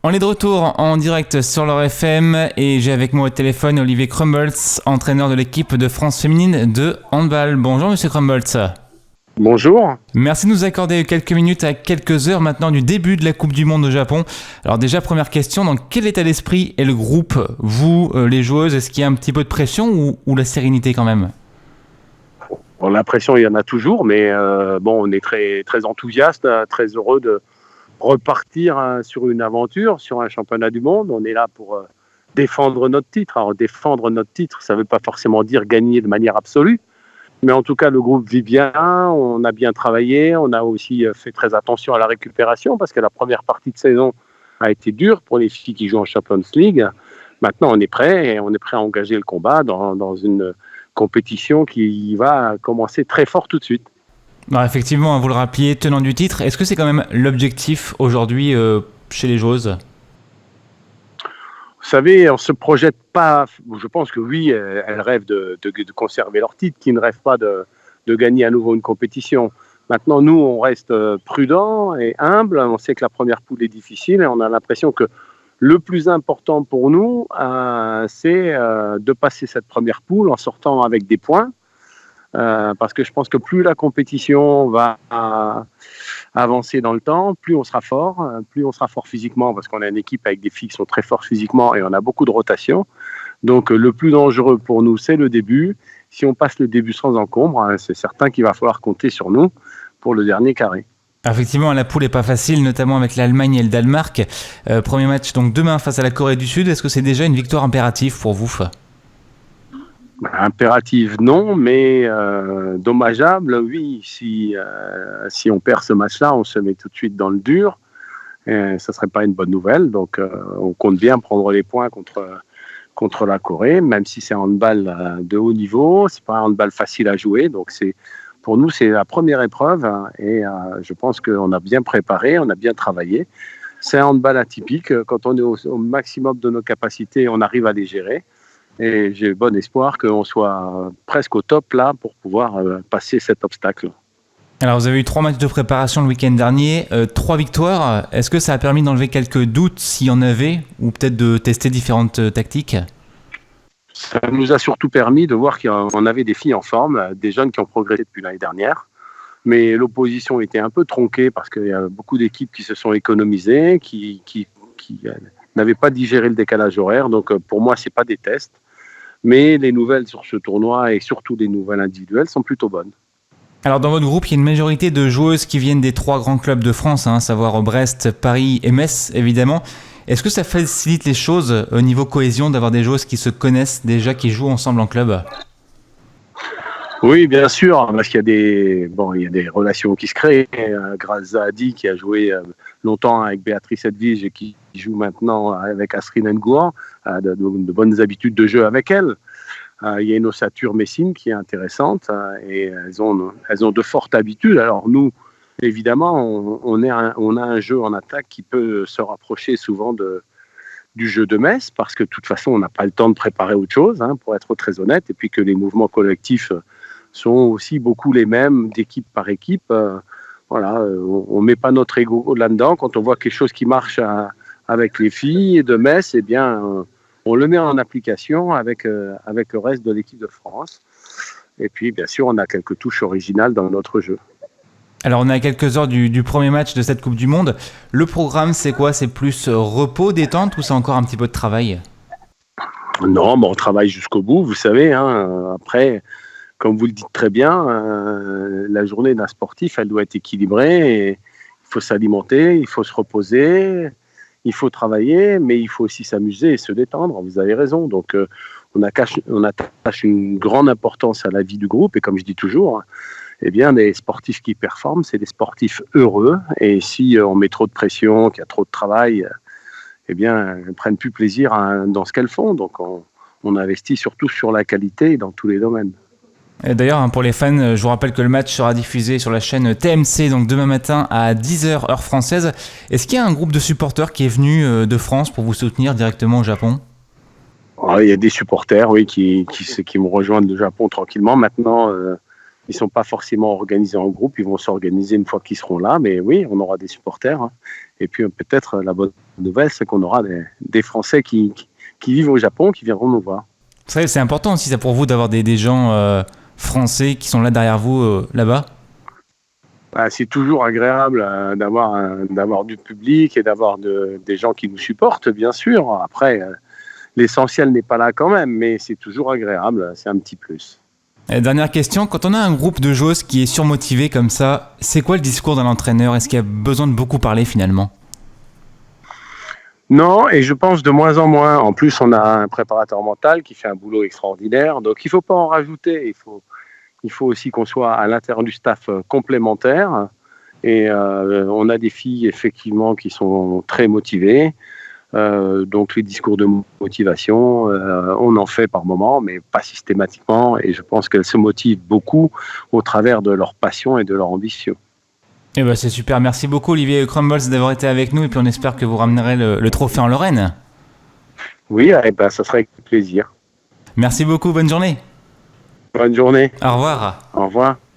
On est de retour en direct sur leur FM et j'ai avec moi au téléphone Olivier Crumbles, entraîneur de l'équipe de France féminine de handball. Bonjour Monsieur Crumbles. Bonjour. Merci de nous accorder quelques minutes à quelques heures maintenant du début de la Coupe du Monde au Japon. Alors déjà, première question, dans quel état d'esprit est le groupe, vous, les joueuses? Est-ce qu'il y a un petit peu de pression ou la sérénité quand même? Bon, la pression, il y en a toujours, mais on est très, très enthousiaste, très heureux de repartir sur une aventure, sur un championnat du monde. On est là pour défendre notre titre. Alors, défendre notre titre, ça ne veut pas forcément dire gagner de manière absolue. Mais en tout cas, le groupe vit bien, on a bien travaillé, on a aussi fait très attention à la récupération parce que la première partie de saison a été dure pour les filles qui jouent en Champions League. Maintenant, on est prêt à engager le combat dans une compétition qui va commencer très fort tout de suite. Alors effectivement, vous le rappeliez, tenant du titre, est-ce que c'est quand même l'objectif aujourd'hui chez les joueuses? Vous savez, on ne se projette pas. Je pense que oui, elles rêvent de conserver leur titre, qui ne rêvent pas de gagner à nouveau une compétition. Maintenant, nous, on reste prudents et humbles. On sait que la première poule est difficile et on a l'impression que le plus important pour nous, c'est de passer cette première poule en sortant avec des points. Parce que je pense que plus la compétition va avancer dans le temps, plus on sera fort physiquement, parce qu'on a une équipe avec des filles qui sont très fortes physiquement et on a beaucoup de rotation. Donc le plus dangereux pour nous, c'est le début. Si on passe le début sans encombre, c'est certain qu'il va falloir compter sur nous pour le dernier carré. Effectivement, la poule n'est pas facile, notamment avec l'Allemagne et le Danemark. Premier match donc demain face à la Corée du Sud. Est-ce que c'est déjà une victoire impérative pour vous? Impérative, non, mais dommageable, oui. Si on perd ce match-là, on se met tout de suite dans le dur. Ça ne serait pas une bonne nouvelle. Donc, on compte bien prendre les points contre la Corée, même si c'est un handball de haut niveau. Ce n'est pas un handball facile à jouer. Donc, pour nous, c'est la première épreuve. Et je pense qu'on a bien préparé, on a bien travaillé. C'est un handball atypique. Quand on est au maximum de nos capacités, on arrive à les gérer. Et j'ai bon espoir qu'on soit presque au top là pour pouvoir passer cet obstacle. Alors vous avez eu 3 matchs de préparation le week-end dernier, 3 victoires. Est-ce que ça a permis d'enlever quelques doutes s'il y en avait, ou peut-être de tester différentes tactiques? Ça nous a surtout permis de voir qu'on avait des filles en forme, des jeunes qui ont progressé depuis l'année dernière. Mais l'opposition était un peu tronquée parce qu'il y a beaucoup d'équipes qui se sont économisées, qui n'avaient pas digéré le décalage horaire. Donc pour moi, ce n'est pas des tests. Mais les nouvelles sur ce tournoi et surtout les nouvelles individuelles sont plutôt bonnes. Alors dans votre groupe, il y a une majorité de joueuses qui viennent des 3 grands clubs de France, à savoir Brest, Paris et Metz évidemment. Est-ce que ça facilite les choses au niveau cohésion d'avoir des joueuses qui se connaissent déjà, qui jouent ensemble en club? Oui, bien sûr, parce qu'il y a des relations qui se créent. Grâce à Adi qui a joué longtemps avec Béatrice Edwige et qui joue maintenant avec Astrid Ngour, de bonnes habitudes de jeu avec elle. Il y a une ossature Messine qui est intéressante et elles ont de fortes habitudes. Alors nous, évidemment, on a un jeu en attaque qui peut se rapprocher souvent du jeu de Metz parce que de toute façon, on n'a pas le temps de préparer autre chose, pour être très honnête, et puis que les mouvements collectifs sont aussi beaucoup les mêmes d'équipe par équipe. On met pas notre ego là-dedans. Quand on voit quelque chose qui marche avec les filles de Metz, eh bien, on le met en application avec le reste de l'équipe de France. Et puis, bien sûr, on a quelques touches originales dans notre jeu. Alors on est à quelques heures du premier match de cette Coupe du Monde. Le programme, c'est quoi? C'est plus repos, détente ou c'est encore un petit peu de travail? Non, on travaille jusqu'au bout, vous savez. Après, comme vous le dites très bien, la journée d'un sportif, elle doit être équilibrée. Et il faut s'alimenter, il faut se reposer, il faut travailler, mais il faut aussi s'amuser et se détendre. Vous avez raison. Donc, on attache une grande importance à la vie du groupe. Et comme je dis toujours, eh bien, les sportifs qui performent, c'est des sportifs heureux. Et si on met trop de pression, qu'il y a trop de travail, eh bien, elles ne prennent plus plaisir dans ce qu'elles font. Donc, on investit surtout sur la qualité dans tous les domaines. Et d'ailleurs, pour les fans, je vous rappelle que le match sera diffusé sur la chaîne TMC donc demain matin à 10h heure française. Est-ce qu'il y a un groupe de supporters qui est venu de France pour vous soutenir directement au Japon? Il y a des supporters, oui, qui me rejoignent du Japon tranquillement. Maintenant, ils ne sont pas forcément organisés en groupe. Ils vont s'organiser une fois qu'ils seront là. Mais oui, on aura des supporters. Et puis peut-être la bonne nouvelle, c'est qu'on aura des Français qui vivent au Japon, qui viendront nous voir. C'est important aussi ça pour vous d'avoir des gens français qui sont là derrière vous là-bas. C'est toujours agréable d'avoir du public et d'avoir des gens qui nous supportent, bien sûr. Après, l'essentiel n'est pas là quand même, mais c'est toujours agréable, c'est un petit plus. Et dernière question, quand on a un groupe de joueuses qui est surmotivé comme ça, c'est quoi le discours d'un entraîneur? Est-ce qu'il y a besoin de beaucoup parler finalement? Non, et je pense de moins en moins. En plus, on a un préparateur mental qui fait un boulot extraordinaire, donc il ne faut pas en rajouter. Il faut aussi qu'on soit à l'intérieur du staff complémentaire. Et on a des filles, effectivement, qui sont très motivées. Donc les discours de motivation, on en fait par moment, mais pas systématiquement. Et je pense qu'elles se motivent beaucoup au travers de leur passion et de leur ambition. Eh ben c'est super, merci beaucoup Olivier Crumbles d'avoir été avec nous et puis on espère que vous ramènerez le trophée en Lorraine. Oui, ça serait avec plaisir. Merci beaucoup, bonne journée. Bonne journée. Au revoir. Au revoir.